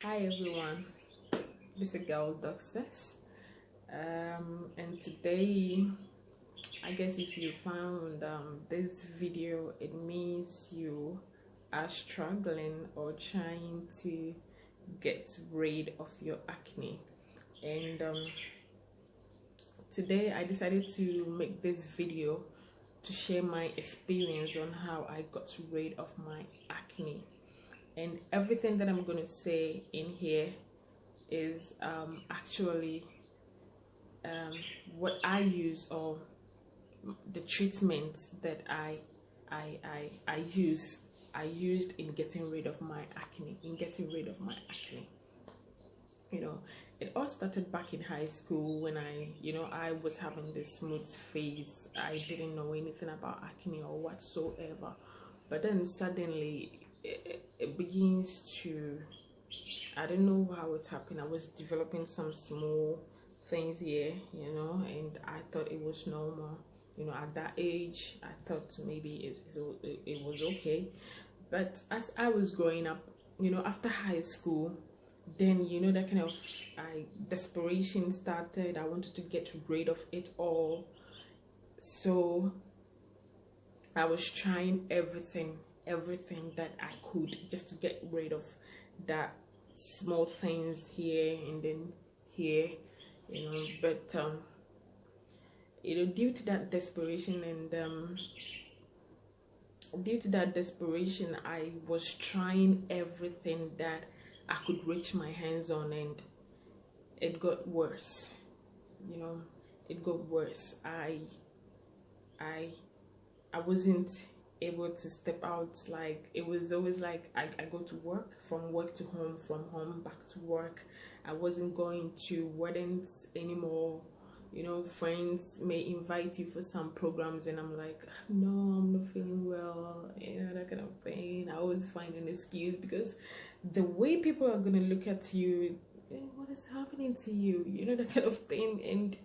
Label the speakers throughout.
Speaker 1: Hi everyone, this is girl Doxes, and today I guess if you found this video, it means you are struggling or trying to get rid of your acne. And today I decided to make this video to share my experience on how I got rid of my acne. And everything that I'm going to say in here is actually what I use, or the treatments that I used in getting rid of my acne. You know, it all started back in high school when I was having this smooth phase. I didn't know anything about acne or whatsoever, but then suddenly it begins to, I don't know how it happened. I was developing some small things here, and I thought it was normal. At that age, I thought maybe it was okay. But as I was growing up, after high school, then that kind of desperation started. I wanted to get rid of it all, so I was trying everything that I could just to get rid of that small things here and then here, but due to that desperation I was trying everything that I could reach my hands on, and it got worse. It got worse. I wasn't able to step out. Like, it was always like I go to work, from work to home, from home back to work. I wasn't going to weddings anymore. Friends may invite you for some programs and I'm like, no, I'm not feeling well, that kind of thing. I always find an excuse, because the way people are gonna look at you, what is happening to you, that kind of thing, and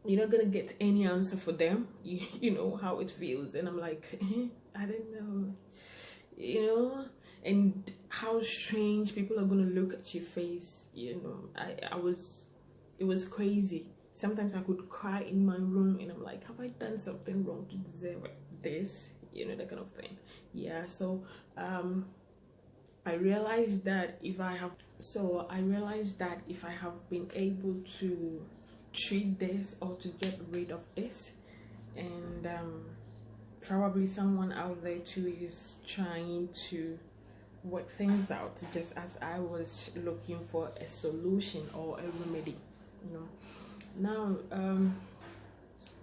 Speaker 1: you're not gonna get any answer for them. You know how it feels, and I'm like, I don't know, and how strange people are gonna look at your face. It was crazy. Sometimes I could cry in my room and I'm like, have I done something wrong to deserve this, that kind of thing. Yeah, so I realized that if I have been able to treat this or to get rid of this, and probably someone out there too is trying to work things out, just as I was looking for a solution or a remedy. Now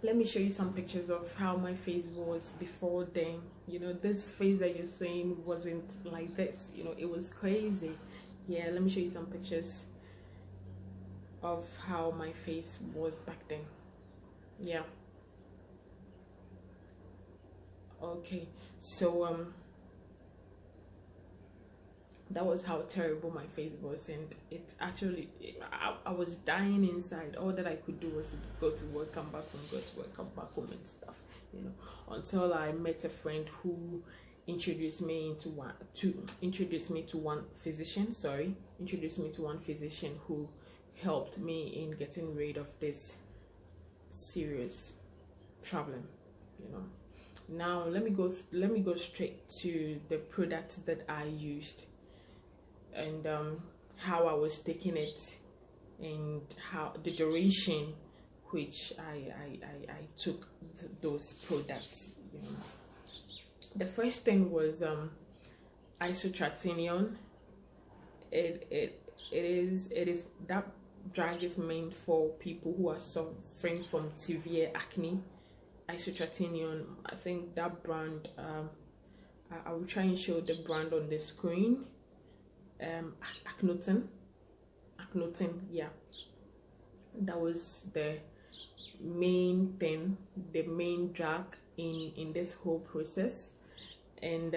Speaker 1: let me show you some pictures of how my face was before then. This face that you're seeing wasn't like this. It was crazy. Yeah, let me show you some pictures of how my face was back then. Yeah, okay, so that was how terrible my face was, and it actually, I was dying inside. All that I could do was go to work, come back home, go to work, come back home and stuff, until I met a friend who introduced me to one physician who helped me in getting rid of this serious problem. Now let me go straight to the product that I used, and how I was taking it, and how the duration which I took those products. The first thing was isotretinion. It is that drug is meant for people who are suffering from severe acne. Isotretinion, I think that brand, I will try and show the brand on the screen. Acnotin, yeah, that was the main thing, the main drug in this whole process. And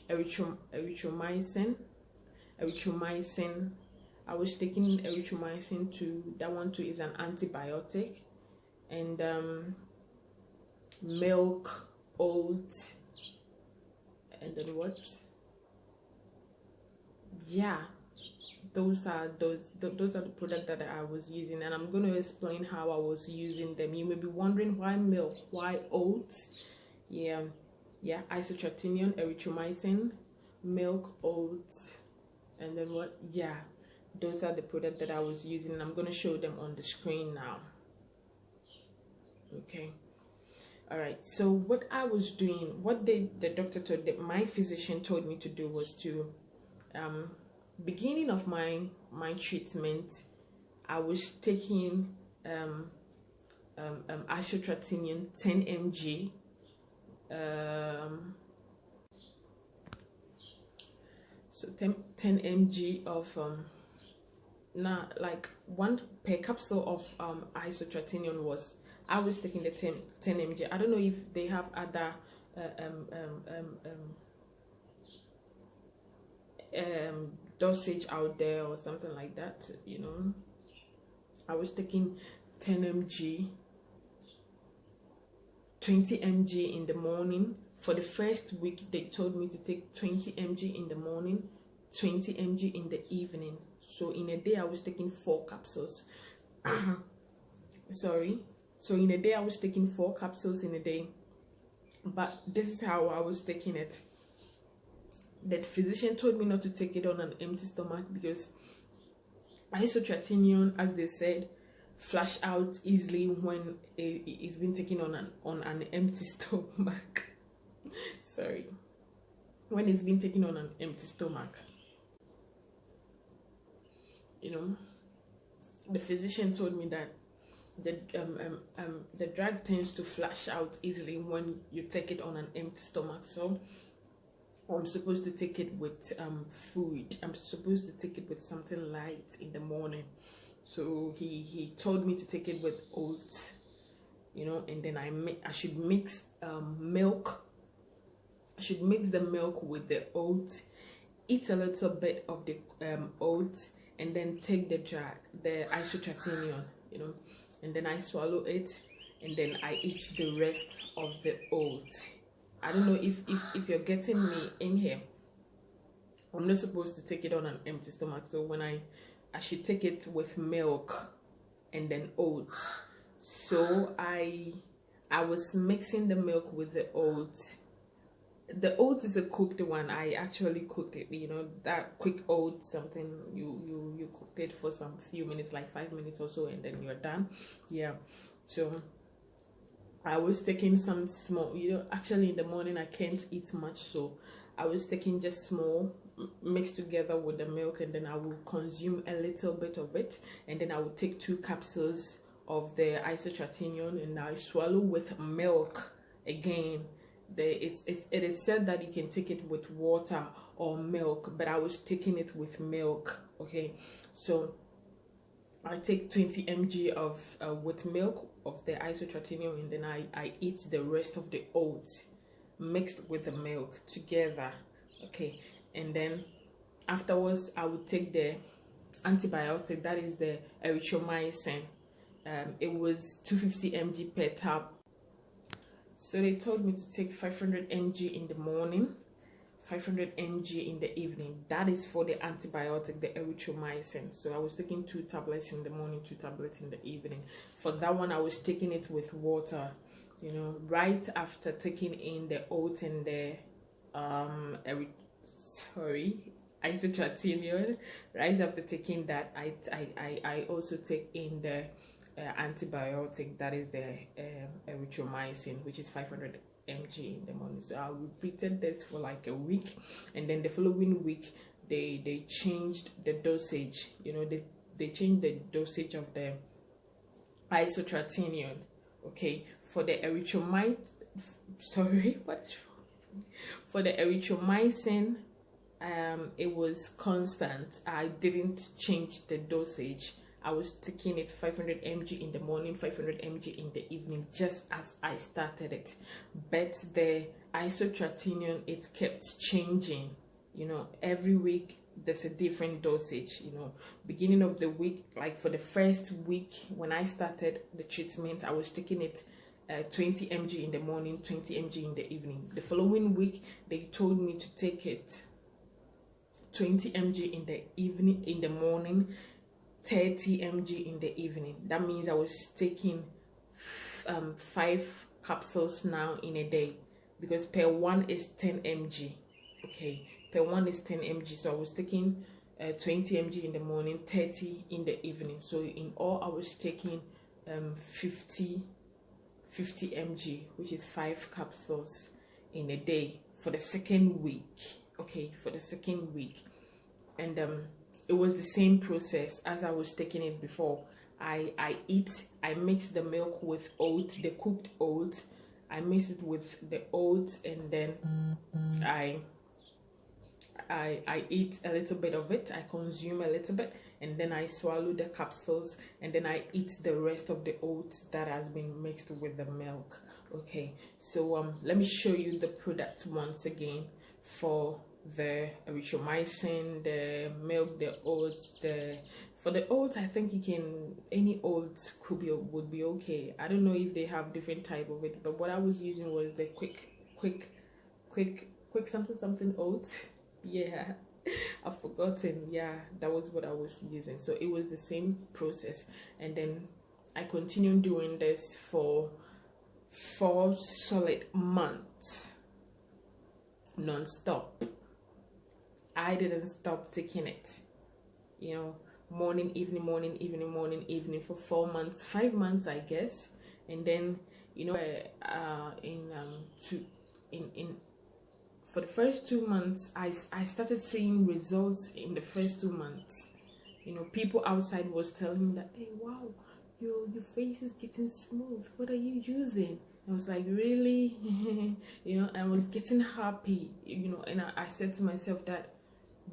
Speaker 1: erythromycin, I was taking erythromycin too. That one too is an antibiotic. And milk, oats, and then what? Yeah, those are the products that I was using, and I'm going to explain how I was using them. You may be wondering, why milk, why oats? Yeah, isotretinion, erythromycin, milk, oats, and then what? Yeah, those are the products that I was using, and I'm going to show them on the screen now. Okay. All right, so what I was doing, what the doctor told, that my physician told me to do was to beginning of my treatment, I was taking isotretinion 10 mg, so 10 mg of now, like 1 per capsule of isotretinion was, I was taking the 10 mg. I don't know if they have other dosage out there or something like that, you know. I was taking 10 mg, 20 mg in the morning. For the first week, they told me to take 20 mg in the morning, 20 mg in the evening. So in a day, I was taking 4 capsules. Sorry. So in a day, I was taking 4 capsules in a day. But this is how I was taking it. The physician told me not to take it on an empty stomach because isotretinion, as they said, flush out easily when it's been taken on an empty stomach. Sorry. When it's been taken on an empty stomach. You know, the physician told me that the drug tends to flush out easily when you take it on an empty stomach. So I'm supposed to take it with food. I'm supposed to take it with something light in the morning. So he told me to take it with oats, you know, and then I should mix milk. I should mix the milk with the oats, eat a little bit of the oats, and then take the isotretinion, you know, and then I swallow it, and then I eat the rest of the oats. I don't know if you're getting me in here. I'm not supposed to take it on an empty stomach. So when I should take it with milk and then oats. So I was mixing the milk with the oats. The oats is a cooked one. I actually cooked it, you know, that quick oats, something you cooked it for some few minutes, like 5 minutes or so, and then you're done. Yeah. So I was taking some small, you know, actually in the morning I can't eat much, so I was taking just small, mixed together with the milk, and then I will consume a little bit of it, and then I will take 2 capsules of the isotretinion, and I swallow with milk again. It is said that you can take it with water or milk, but I was taking it with milk. Okay, so I take 20 mg of with milk of the isotretinion, and then I eat the rest of the oats mixed with the milk together. Okay, and then afterwards I would take the antibiotic, that is the erythromycin. It was 250 mg per tab. So they told me to take 500 mg in the morning, 500 mg in the evening. That is for the antibiotic, the erythromycin. So I was taking 2 tablets in the morning, 2 tablets in the evening. For that one, I was taking it with water, you know, right after taking in the oat and the isotretinion. Right after taking that, I also take in the antibiotic, that is the erythromycin, which is 500 mg in the morning. So I repeated this for like a week, and then the following week they changed the dosage, you know, they changed the dosage of the isotretinion. Okay, for the erythromycin, for the erythromycin, it was constant. I didn't change the dosage. I was taking it 500 mg in the morning, 500 mg in the evening, just as I started it. But the isotretinion, it kept changing, you know, every week there's a different dosage, you know. Beginning of the week, like for the first week when I started the treatment, I was taking it 20 mg in the morning, 20 mg in the evening. The following week, they told me to take it 20 mg in the evening, in the morning, 30 mg in the evening. That means I was taking 5 capsules now in a day, because per one is 10 mg. Okay, per one is 10 mg. So I was taking 20 mg in the morning, 30 in the evening. So in all, I was taking 50 mg, which is 5 capsules in a day for the second week. Okay, for the second week. And it was the same process as I was taking it before. I mix the milk with oats, the cooked oats. I mix it with the oats, and then I eat a little bit of it. I consume a little bit, and then I swallow the capsules, and then I eat the rest of the oats that has been mixed with the milk. Okay, so let me show you the product once again for the erythromycin, the milk, the oats. For the oats, I think you can, any oats would be okay. I don't know if they have different type of it, but what I was using was the quick something oats. Yeah, I've forgotten. Yeah, that was what I was using. So it was the same process, and then I continued doing this for 4 solid months non-stop. I didn't stop taking it, you know, morning, evening, morning, evening, morning, evening, for 4 months, 5 months, I guess. And then, you know, for the first 2 months, I started seeing results in the first 2 months. You know, people outside was telling me that, hey, wow, your face is getting smooth. What are you using? I was like, really? You know, I was getting happy, you know, and I said to myself that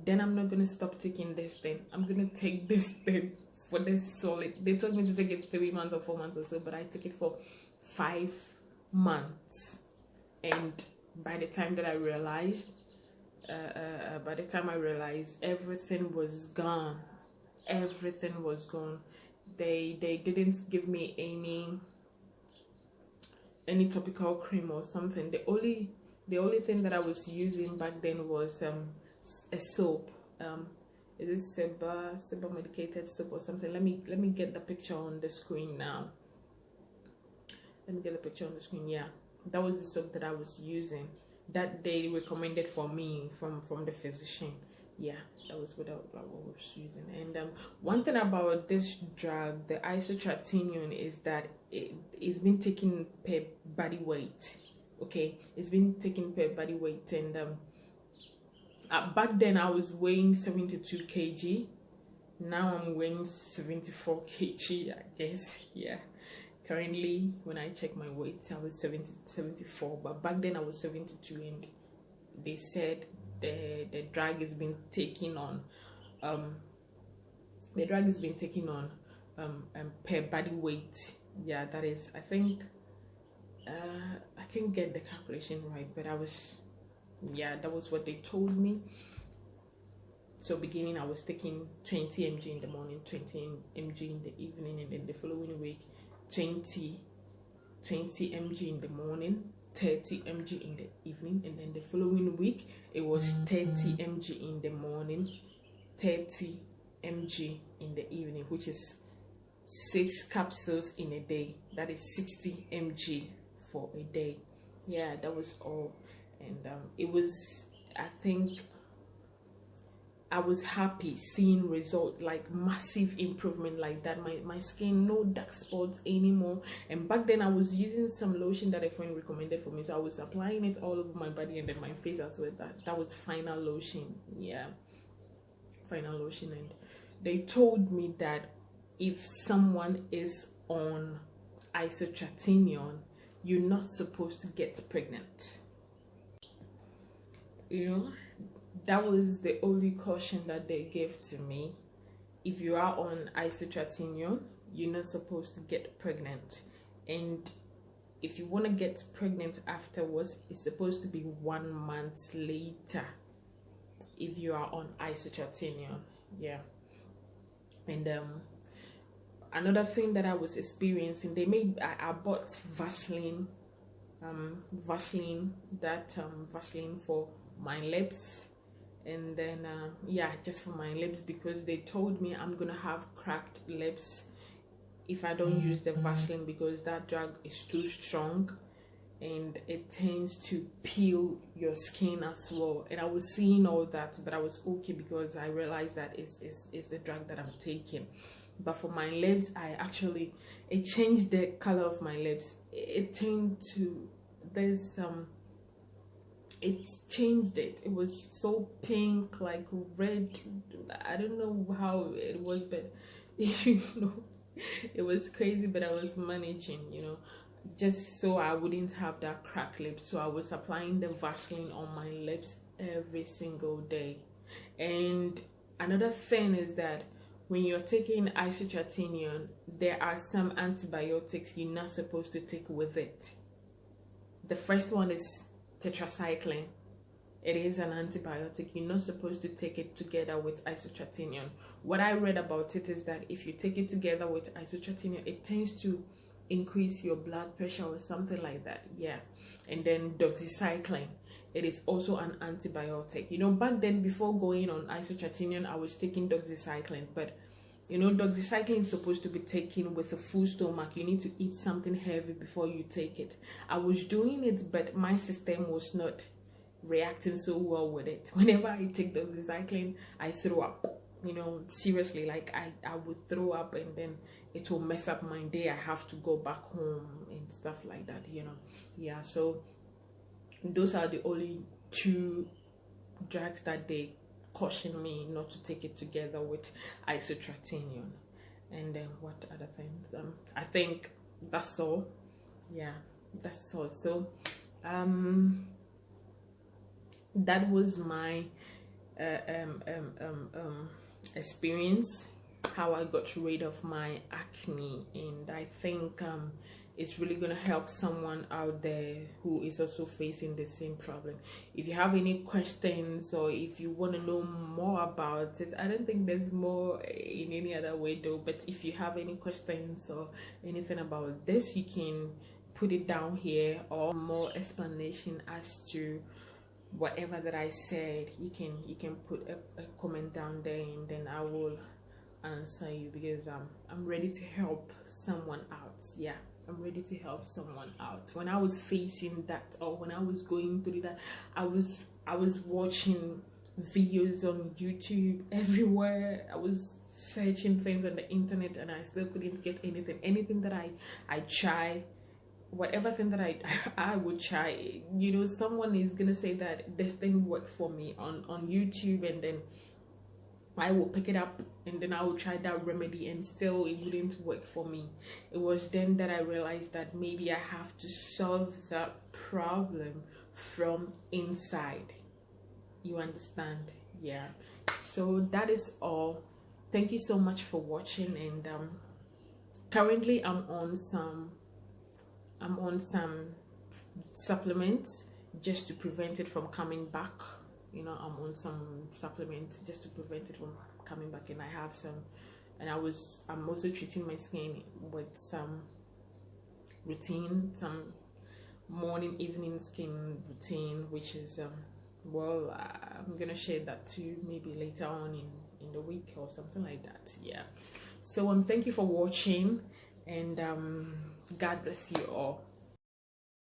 Speaker 1: then I'm not going to stop taking this thing. I'm going to take this thing for this solid. They told me to take it 3 months or 4 months or so, but I took it for 5 months. And by the time that I realized, everything was gone. Everything was gone. They didn't give me any topical cream or something. The only thing that I was using back then was a soap. Is it SebaMed medicated soap or something? Let me get the picture on the screen now. Let me get the picture on the screen. Yeah, that was the soap that I was using, that they recommended for me from the physician. Yeah, that was what I was using. And one thing about this drug, the isotretinion, is that it's been taken per body weight. Okay, it's been taken per body weight. And back then I was weighing 72 kg. Now I'm weighing 74 kg, I guess. Yeah, currently when I check my weight, I was 74, but back then I was 72, and they said the drug has been taken on per body weight. Yeah, that is, I think I can't get the calculation right, but that was what they told me. So beginning, I was taking 20 mg in the morning, 20 mg in the evening, and then the following week 20 mg in the morning, 30 mg in the evening, and then the following week it was 30 mg in the morning, 30 mg in the evening, which is 6 capsules in a day. That is 60 mg for a day. Yeah, that was all. And it was, I think I was happy seeing result, like massive improvement like that. My skin, no dark spots anymore. And back then I was using some lotion that a friend recommended for me, so I was applying it all over my body and then my face as well. That was Final Lotion. Yeah, Final Lotion. And they told me that if someone is on isotretinion, you're not supposed to get pregnant. You know, that was the only caution that they gave to me. If you are on isotretinion, you're not supposed to get pregnant. And if you want to get pregnant afterwards, it's supposed to be 1 month later if you are on isotretinion. Yeah. And another thing that I was experiencing, I bought Vaseline for my lips, and then yeah, just for my lips, because they told me I'm gonna have cracked lips if I don't use the Vaseline, because that drug is too strong and it tends to peel your skin as well. And I was seeing all that, but I was okay because I realized that it's the drug that I'm taking. But for my lips, it changed the color of my lips. It turned to this it changed it. It was so pink, like red. I don't know how it was, but you know, it was crazy. But I was managing, you know, just so I wouldn't have that cracked lip. So I was applying the Vaseline on my lips every single day. And another thing is that when you're taking isotretinion, there are some antibiotics you're not supposed to take with it. The first one is tetracycline. It is an antibiotic. You're not supposed to take it together with isotretinion. What I read about it is that if you take it together with isotretinion, it tends to increase your blood pressure or something like that. Yeah. And then doxycycline, it is also an antibiotic. You know, back then, before going on isotretinion, I was taking doxycycline, but you know, doxycycline is supposed to be taken with a full stomach. You need to eat something heavy before you take it. I was doing it, but my system was not reacting so well with it. Whenever I take doxycycline, I throw up. You know, seriously, like I would throw up, and then it will mess up my day. I have to go back home and stuff like that, you know. Yeah, so those are the only two drugs that they caution me not to take it together with isotretinion. And then what other things? I think that's all. Yeah, that's all. So that was my experience, how I got rid of my acne. And I think it's really gonna help someone out there who is also facing the same problem. If you have any questions, or if you want to know more about it, I don't think there's more in any other way though, but if you have any questions or anything about this, you can put it down here, or more explanation as to whatever that I said, you can put a comment down there, and then I will answer you, because I'm ready to help someone out. Yeah, I'm ready to help someone out. When I was facing that, or when I was going through that, I was watching videos on YouTube everywhere. I was searching things on the internet, and I still couldn't get anything that I try, whatever thing that I would try, you know, someone is gonna say that this thing worked for me on YouTube, and then I will pick it up, and then I will try that remedy, and still it wouldn't work for me. It was then that I realized that maybe I have to solve that problem from inside. You understand? Yeah. So that is all. Thank you so much for watching. And currently I'm on some supplements just to prevent it from coming back. You know, I'm on some supplements just to prevent it from coming back, and I have some, and I'm also treating my skin with some routine, some morning evening skin routine, which is well, I'm gonna share that too, maybe later on in the week or something like that. Yeah. So thank you for watching, and God bless you all.